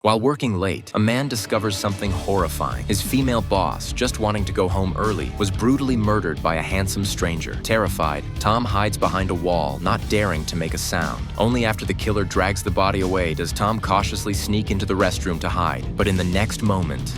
While working late, a man discovers something horrifying. His female boss, just wanting to go home early, was brutally murdered by a handsome stranger. Terrified, Tom hides behind a wall, not daring to make a sound. Only after the killer drags the body away does Tom cautiously sneak into the restroom to hide. But in the next moment,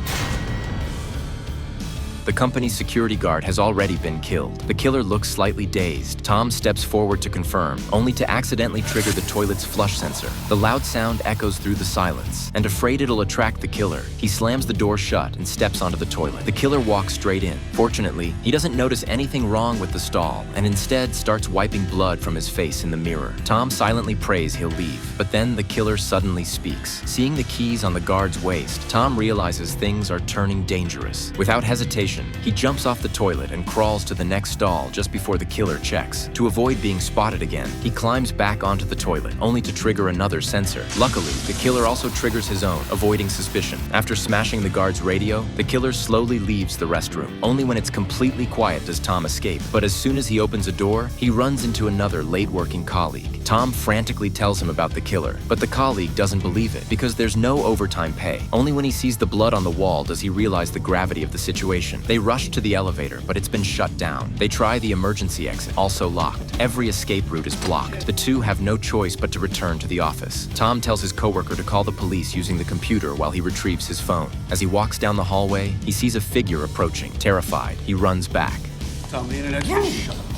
the company's security guard has already been killed. The killer looks slightly dazed. Tom steps forward to confirm, only to accidentally trigger the toilet's flush sensor. The loud sound echoes through the silence, and afraid it'll attract the killer, he slams the door shut and steps onto the toilet. The killer walks straight in. Fortunately, he doesn't notice anything wrong with the stall, and instead starts wiping blood from his face in the mirror. Tom silently prays he'll leave, but then the killer suddenly speaks. Seeing the keys on the guard's waist, Tom realizes things are turning dangerous. Without hesitation, he jumps off the toilet and crawls to the next stall just before the killer checks. To avoid being spotted again, he climbs back onto the toilet, only to trigger another sensor. Luckily, the killer also triggers his own, avoiding suspicion. After smashing the guard's radio, the killer slowly leaves the restroom. Only when it's completely quiet does Tom escape. But as soon as he opens a door, he runs into another late-working colleague. Tom frantically tells him about the killer, but the colleague doesn't believe it because there's no overtime pay. Only when he sees the blood on the wall does he realize the gravity of the situation. They rush to the elevator, but it's been shut down. They try the emergency exit, also locked. Every escape route is blocked. The two have no choice but to return to the office. Tom tells his coworker to call the police using the computer while he retrieves his phone. As he walks down the hallway, he sees a figure approaching. Terrified, he runs back. Tom, the internet. Shut up.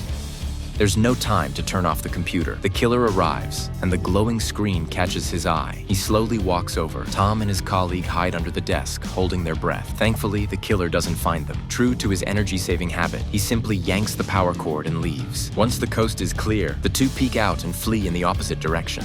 There's no time to turn off the computer. The killer arrives, and the glowing screen catches his eye. He slowly walks over. Tom and his colleague hide under the desk, holding their breath. Thankfully, the killer doesn't find them. True to his energy-saving habit, he simply yanks the power cord and leaves. Once the coast is clear, the two peek out and flee in the opposite direction.